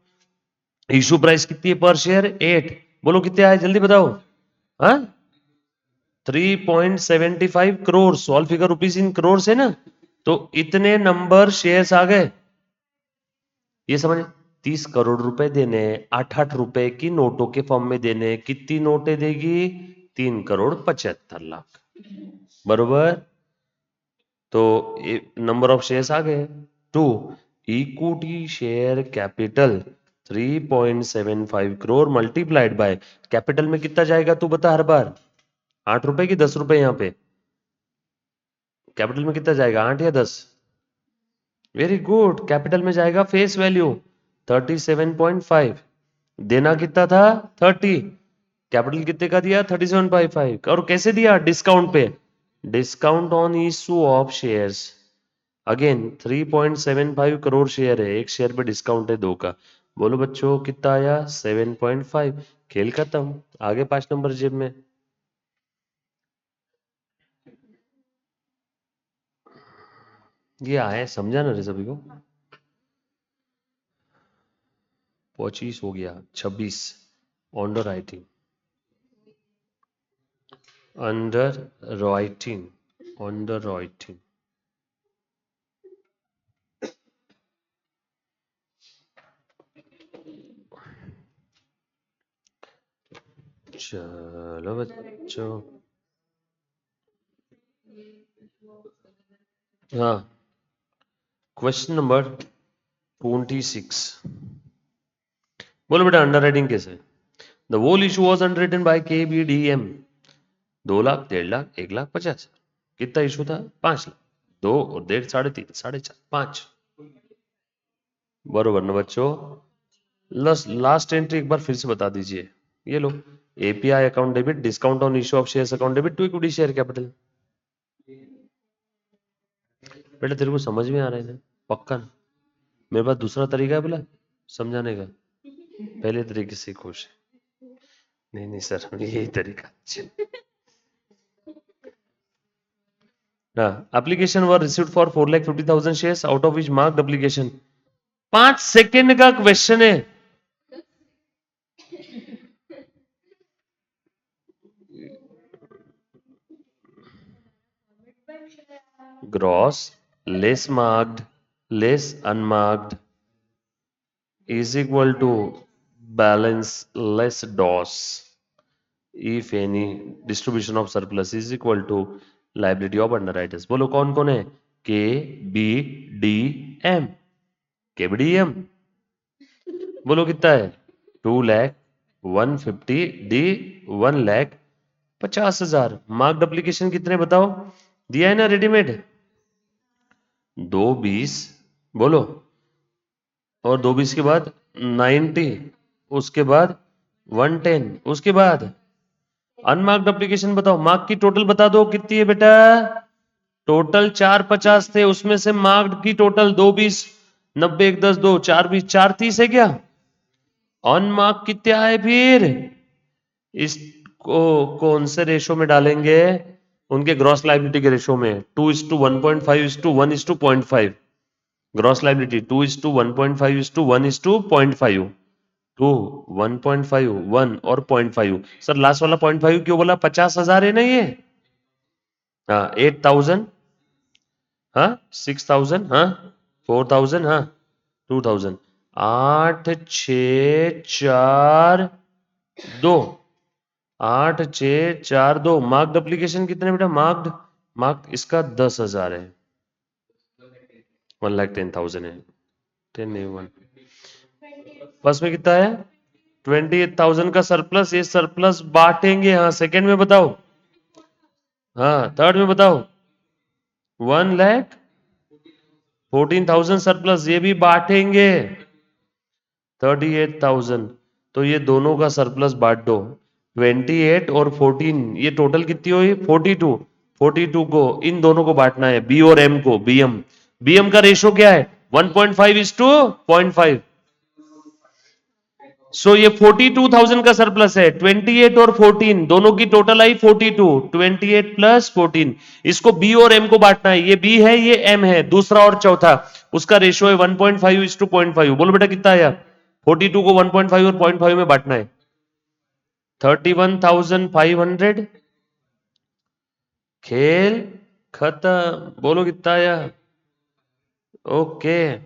इशू प्राइस कितनी है पर शेयर? 8। बोलो कितने आए जल्दी बताओ। हाँ, 3.75 करोड़। ऑल फिगर रुपीज इन करोड़ है ना, तो इतने नंबर शेयर्स आ गए। ये समझ, 30 करोड़ रुपए देने, 8-8 रुपए की नोटों के फॉर्म में देने। कितनी नोटें देगी? 3,75,00,000। बरोबर। तो नंबर ऑफ शेयर्स आ गए। 2, equity share capital 3.75 crore multiplied by capital में कितना जाएगा तू बता हर बार? 8 रुपए की 10 रुपए? यहाँ पे कैपिटल में कितना जाएगा, 8 या 10? वेरी गुड, कैपिटल में जाएगा फेस वैल्यू 37.5। देना कितना था? 30। कैपिटल कितने का दिया? 37.5। और कैसे दिया? डिस्काउंट पे, discount on issue of shares. Again 3.75 crore share है, एक शेयर पे डिस्काउंट है 2 का। बोलो बच्चों कितना आया? 7.5। खेल खत्म, आगे 5 नंबर जेब में। ये आए समझा ना रे सभी को? 25 हो गया, 26 underwriting, underwriting, underwriting. चलो बच्चों, हाँ क्वेश्चन नंबर 26। बोलो बेटा अंडर राइटिंग कैसे? The whole issue was under by KBDM। 2 lakh, 1.5 lakh, 1,50,000। कितना इशू था? 5 लाख। 2 और 1.5, 3.5, 4.5, 5। बरोबर ना बच्चों? लास्ट एंट्री एक बार फिर से बता दीजिए। ये लो, API account debit, discount on issue of shares account debit to equity share capital. बेटा तेरे को समझ में आ रहा है ना? पक्का ना? मेरे पास दूसरा तरीका है बोला समझाने का, पहले तरीके से खुश है। नहीं नहीं सर, यही तरीका। हाँ, application were received for 4,50,000 shares out of which marked application. 5 second का क्वेश्चन है। Gross less marked less unmarked is equal to balance less DOS if any distribution of surplus is equal to liability of underwriters। बोलो कौन कौन है? KBDM, KBDM। बोलो कितना है? 2 lakh, 150, D 1,50,000। Marked application कितने बताओ? दिया है ना रेडीमेड? 220। बोलो, और 220 के बाद 90, उसके बाद 110, उसके बाद अनमार्क्ड एप्लीकेशन बताओ। मार्क की टोटल बता दो कितनी है बेटा? टोटल 450 थे, उसमें से मार्क्ड की टोटल 220, 90, 1, 10, 2, 4, 20, 4, 30 है क्या? अनमार्क कितने आए फिर? इसको कौन से रेशो में डालेंगे? उनके ग्रॉस लाइबिलिटी के रेशो में। 2:1.5:1:1:0.5। Gross liability 2:1.5:1:1:0.5। 2, 1.5, 1 और 0.5। सर लास्ट वाला 0.5 क्यों बोला? 50,000 है ना ये। हाँ 8,000, हाँ 6,000, हाँ 4,000, हाँ 2,000। 8,6,4,2, 8,6,4,2। मार्क्ड एप्लीकेशन कितने बेटा? मार्क्ड, मार्क्ड इसका 10,000 है, 1,10,000 है। 10 नहीं 1। फर्स्ट में कितना है? 28,000 का सरप्लस। ये सरप्लस बांटेंगे। हाँ सेकंड में बताओ। हाँ थर्ड में बताओ। 1,14,000 सरप्लस, ये भी बांटेंगे। 38,000। तो ये दोनों का सरप्लस बांट दो। 28 और 14, ये टोटल कितनी हुई? 42। 42 को इन दोनों को बांटना है, बी और एम को। बीएम का रेशो क्या है? 1.5:0.5। सो ये 42,000 का सरप्लस है। 28 और 14 दोनों की टोटल आई 42। 28 प्लस 14, इसको बी और एम को बांटना है। ये बी है, ये एम है, दूसरा और चौथा। उसका रेशियो है 1.5:0.5। बोलो बेटा कितना आया? 42 को 1.5 और 0.5 में बांटना है। 31,500। खेल खत्म। बोलो कितना आया? Okay,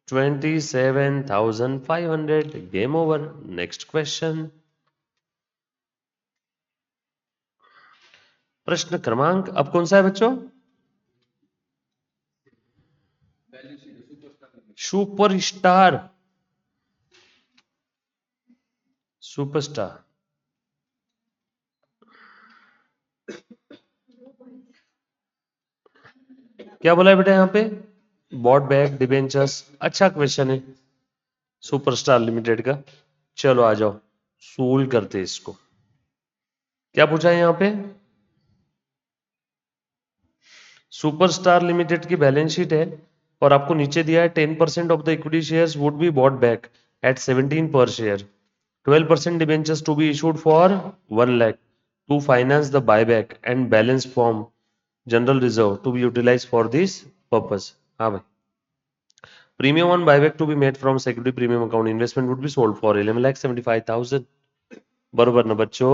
27,500। Game over. Next question. प्रश्न क्रमांक अब कौन सा है बच्चों? Superstar, superstar. क्या बोला है बेटा यहाँ पे? Bought back debentures. अच्छा क्वेश्चन है सुपरस्टार लिमिटेड का। चलो आ जाओ, सोल्व करते इसको। क्या पूछा है यहाँ पे? सुपरस्टार लिमिटेड की बैलेंस शीट है और आपको नीचे दिया है 10% of the equity shares would be bought back at 17 per share, 12% debentures to be issued for 1 lakh to finance the buyback and balance from general reserve to be utilise for this purpose. हाँ भाई, premium on buyback to be made from security premium account, investment would be sold for 11,75,000। बरोबर ना बच्चों?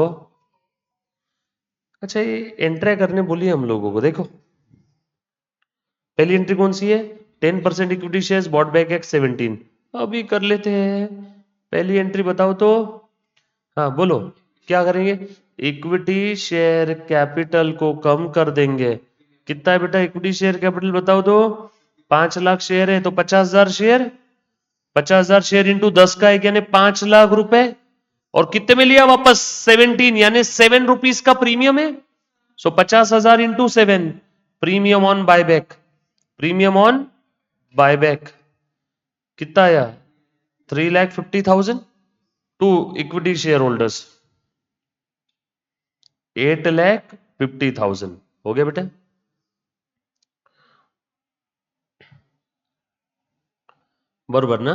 अच्छा, ये entry करने बोली हम लोगों को, देखो पहली एंट्री कौन सी है? 10% equity shares bought back x 17। अभी कर लेते हैं, पहली एंट्री बताओ तो। हाँ बोलो, क्या करेंगे? इक्विटी शेयर कैपिटल को कम कर देंगे। कितना है बेटा इक्विटी शेयर कैपिटल बताओ तो? 5 लाख शेयर है तो 50,000 शेयर, 50,000 शेयर इंटू 10 का एक यानी 5 लाख रुपए। और कितने में लिया वापस? 17, यानी 7 रुपीज का प्रीमियम है। सो 50,000 into 7, premium on buyback, premium on buyback कितना आया? 3,50,000 टू इक्विटी शेयर होल्डर्स, 8,50,000 हो गया बेटा। बरोबर ना?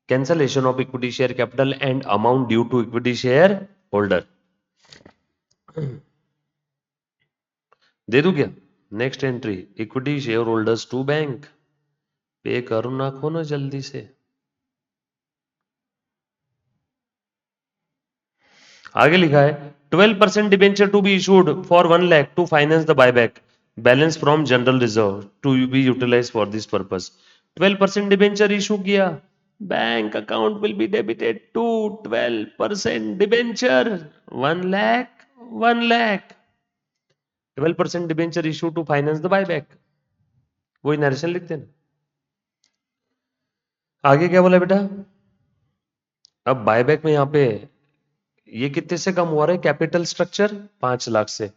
Cancellation of equity share capital and amount due to equity share holder. दे दू क्या? Next entry, equity share holders to bank, pay करो ना खो ना जल्दी से। आगे लिखा है 12% debenture to be issued for 1 lakh to finance the buyback, balance from general reserve to be utilise for this purpose. 12% debenture issue किया, bank account will be debited to 12% debenture, 1 lakh, 1 lakh, 12% debenture issue to finance the buyback. वही narration लिखते हैं ना। आगे क्या बोला बेटा? अब बायबैक में यहां पे ये कितने से कम हुआ है? कैपिटल स्ट्रक्चर 5 लाख से।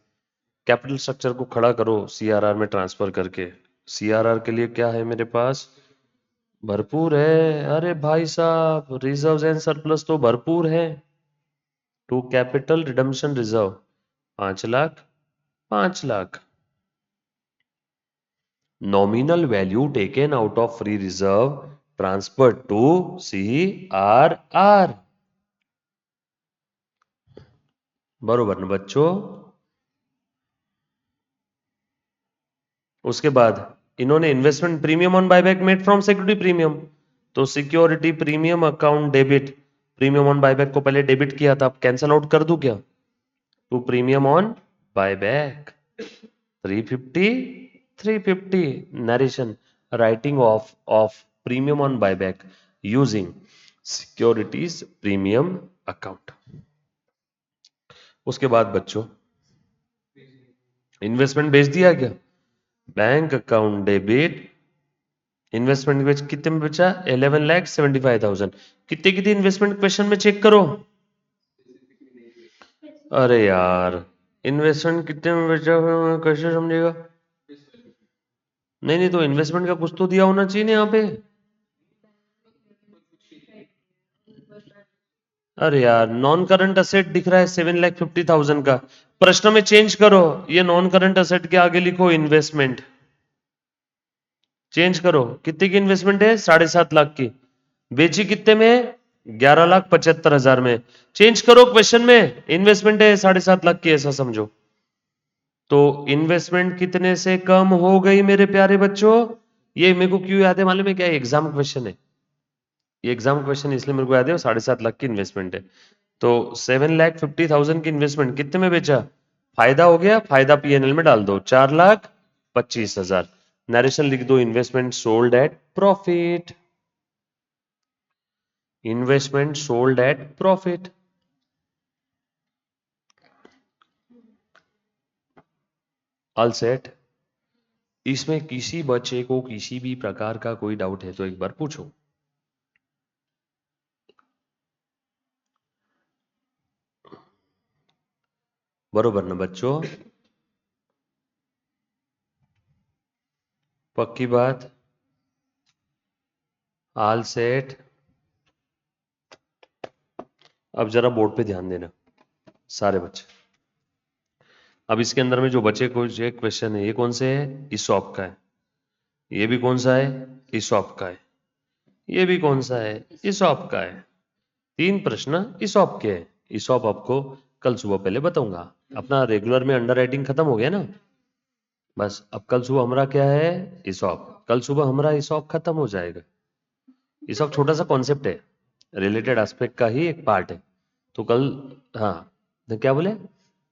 कैपिटल स्ट्रक्चर को खड़ा करो सीआरआर में ट्रांसफर करके। सीआरआर के लिए क्या है मेरे पास? भरपूर है। अरे भाई साहब, रिजर्व्स एंड सरप्लस तो भरपूर है। To capital redemption reserve 5 lakh, 5 lakh. Nominal value taken out of free reserve transfer to CRR. बरोबर ना बच्चों? उसके बाद इन्होंने investment premium on buyback made from security premium, तो security premium account debit, premium on buyback को पहले डेबिट किया था, अब कैंसल आउट कर दूं क्या? To premium on buyback 350, 350 narration, writing off premium on buyback using securities premium account. उसके बाद बच्चों इन्वेस्टमेंट बेच दिया क्या? बैंक अकाउंट डेबिट, इन्वेस्टमेंट बेच कितने में बचा? 11,75,000। कितने की थी इन्वेस्टमेंट? क्वेश्चन में चेक करो। अरे यार, इन्वेस्टमेंट कितने में बचा कैसे समझेगा? नहीं नहीं, तो इन्वेस्टमेंट का कुछ तो दिया होना चाहिए ना यहाँ पे। अरे यार, नॉन करंट असेट दिख रहा है 7,50,000 का। प्रश्न में चेंज करो, ये नॉन करंट असेट के आगे लिखो इन्वेस्टमेंट। चेंज करो, कितने की इन्वेस्टमेंट है? 7.5 लाख की। बेची कितने में? 11,75,000 में। चेंज करो क्वेश्चन में, इन्वेस्टमेंट है 7.5 लाख की, ऐसा समझो। तो इन्वेस्टमेंट कितने से कम हो गई मेरे प्यारे बच्चों? ये मेरे को क्यों याद है मालूम है क्या? एग्जाम क्वेश्चन है ये, एग्जाम क्वेश्चन इसलिए मेरे को याद है। 7.5 लाख की इन्वेस्टमेंट है, तो 7,50,000 की इन्वेस्टमेंट कितने में बेचा? फायदा हो गया, फायदा पीएनएल में डाल दो, 4,25,000। नरेशन लिख दो, investment sold at profit, investment sold at profit. All set. इसमें किसी बच्चे को किसी भी प्रकार का कोई डाउट है तो एक बार पूछो। बरोबर ना बच्चों? पक्की बात? All set. अब जरा बोर्ड पे ध्यान देना सारे बच्चे। अब इसके अंदर में जो बचे कुछ एक क्वेश्चन है, ये कौन से है? ईसॉप का है। ये भी कौन सा है? ईसॉप का है। ये भी कौन सा है? ईसॉप का है। 3 प्रश्न ईसॉप के हैं। ईसॉप आपको कल सुबह पहले बताऊंगा। अपना रेगुलर में अंडर राइटिंग खत्म हो गया ना, बस अब कल सुबह हमारा क्या है? ईसॉप। कल सुबह हमारा ईसॉप खत्म हो जाएगा। ईसॉप छोटा सा कॉन्सेप्ट है, रिलेटेड एस्पेक्ट का ही एक पार्ट है। तो कल, हाँ, तो क्या बोले,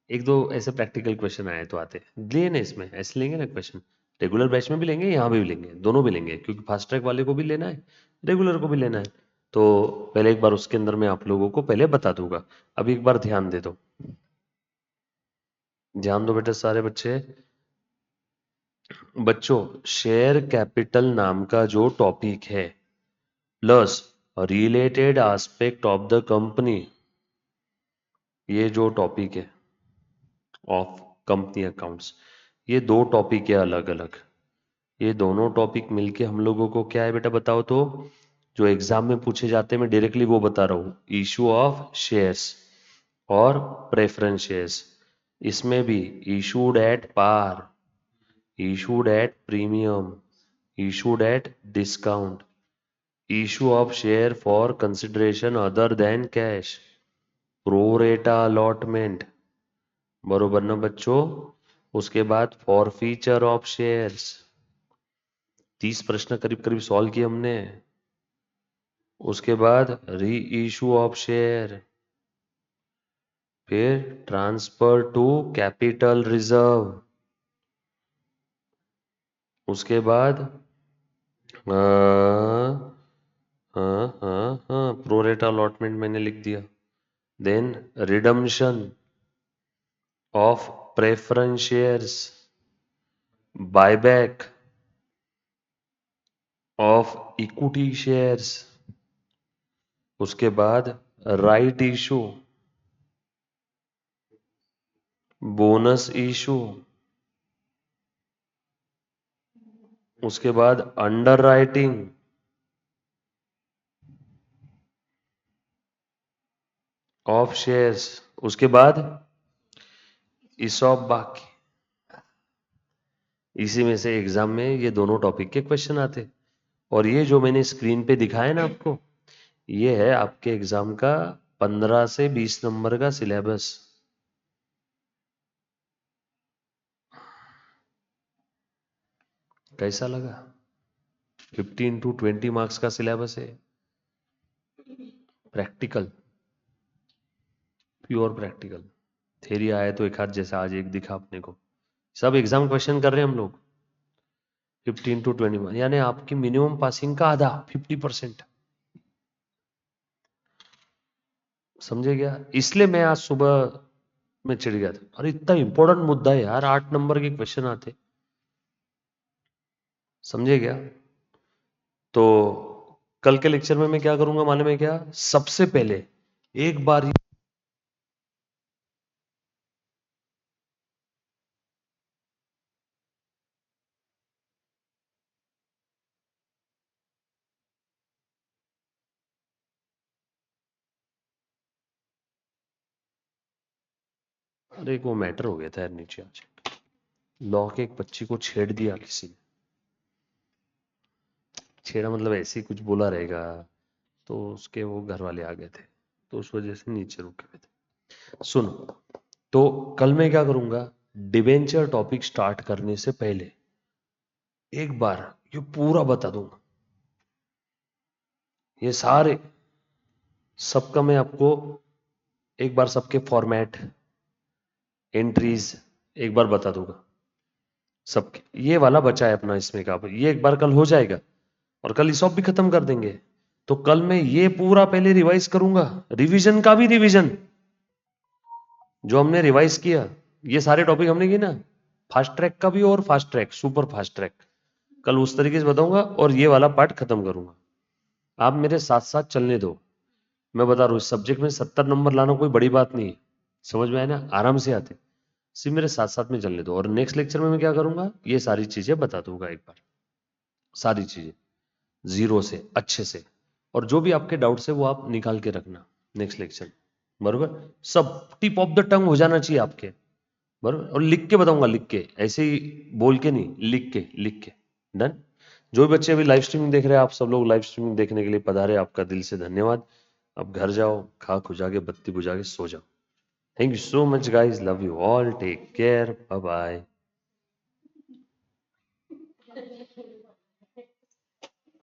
एक दो ऐसे प्रैक्टिकल क्वेश्चन आए तो आते लिए ना, इसमें ऐसे लेंगे ना क्वेश्चन। रेगुलर बैच में भी लेंगे, यहाँ भी लेंगे, दोनों भी लेंगे, क्योंकि फास्ट ट्रैक वाले को भी लेना है, रेगुलर को भी लेना है। तो पहले एक बार उसके अंदर मैं आप लोगों को पहले बता दूंगा। अभी एक बार ध्यान दे दो, ध्यान दो बेटा सारे बच्चे। बच्चों, शेयर कैपिटल नाम का जो टॉपिक है plus related aspect of the company, ये जो टॉपिक है ऑफ कंपनी अकाउंट्स, ये दो टॉपिक है अलग अलग। ये दोनों टॉपिक मिलके हम लोगों को क्या है बेटा बताओ तो? जो एग्जाम में पूछे जाते हैं मैं डायरेक्टली वो बता रहा हूँ, इशू ऑफ शेयर्स और प्रेफरेंस शेयर्स। इसमें भी issued at par, issued at premium, issued at discount, issue of share for consideration other than cash, pro rata allotment, बरोबर ना बच्चों? उसके बाद forfeiture of shares, 30 प्रश्न करीब करीब सॉल्व किए हमने। उसके बाद री इशू ऑफ शेयर, फिर ट्रांसफर टू कैपिटल रिजर्व, उसके बाद प्रोरेटा अलॉटमेंट मैंने लिख दिया, then redemption of preference shares, buyback of equity shares, उसके बाद राइट इशू, बोनस इशू, उसके बाद अंडर राइटिंग ऑफ शेयर्स, उसके बाद ईसॉप बाकी। इसी में से एग्जाम में ये दोनों टॉपिक के क्वेश्चन आते। और ये जो मैंने स्क्रीन पे दिखाया ना आपको, ये है आपके एग्जाम का 15 से 20 नंबर का सिलेबस। कैसा लगा? 15 to 20 मार्क्स का सिलेबस है, प्रैक्टिकल, प्योर प्रैक्टिकल। थेरी आया तो एक हाथ जैसा आज एक दिखा अपने को, सब एग्जाम क्वेश्चन कर रहे हैं हम लोग। 15 to 20 यानी आपकी मिनिमम पासिंग का आधा, 50%। समझे क्या? इसलिए मैं आज सुबह में चिढ़ गया था, अरे इतना इंपॉर्टेंट मुद्दा है यार, 8 नंबर के क्वेश्चन आते। समझे क्या? तो कल के लेक्चर में मैं क्या करूंगा मालूम है क्या? सबसे पहले एक बार अरे एक वो मैटर हो गया था यार नीचे आज, लॉ के एक बच्ची को छेड़ दिया किसी ने। छेड़ा मतलब ऐसे ही कुछ बोला रहेगा, तो उसके वो घर वाले आ गए थे, तो उस वजह से नीचे रुके हुए थे। सुनो, तो कल मैं क्या करूंगा, डिबेंचर टॉपिक स्टार्ट करने से पहले एक बार ये पूरा बता दूंगा, ये सारे सबका मैं आपको एक बार सबके फॉर्मेट, एंट्रीज एक बार बता दूंगा सबके। ये वाला बचा है अपना इसमें का, ये एक बार कल हो जाएगा और कल इस भी खत्म कर देंगे। तो कल मैं ये पूरा पहले रिवाइज करूंगा, रिवीजन का भी रिवीजन, जो हमने रिवाइज किया, ये सारे टॉपिक हमने किए ना, फास्ट ट्रैक का भी और fast track, super fast track, कल उस तरीके से बताऊंगा और ये वाला पार्ट खत्म करूंगा। आप मेरे साथ साथ चलने दो। मैं बता रहा हूँ इस सब्जेक्ट में 70 नंबर लाना कोई बड़ी बात नहीं है, समझ में आए ना, आराम से आते। सिर्फ मेरे साथ साथ में चलने दो, और नेक्स्ट लेक्चर में मैं क्या करूंगा, ये सारी चीजें बता दूंगा एक बार, सारी चीजें जीरो से अच्छे से। और जो भी आपके डाउट्स है वो आप निकाल के रखना नेक्स्ट लेक्चर, बरोबर? सब टिप ऑफ द टंग हो जाना चाहिए आपके, बराबर, और लिख के बताऊंगा, लिख के, ऐसे ही बोल के नहीं, लिख के। डन। जो भी बच्चे अभी लाइव स्ट्रीमिंग देख रहे हैं, आप सब लोग लाइव स्ट्रीमिंग देखने के लिए पधारे, आपका दिल से धन्यवाद। अब घर जाओ, खा खुजा के बत्ती बुझा के सो जाओ। Thank you so much guys, love you all, take care, bye bye.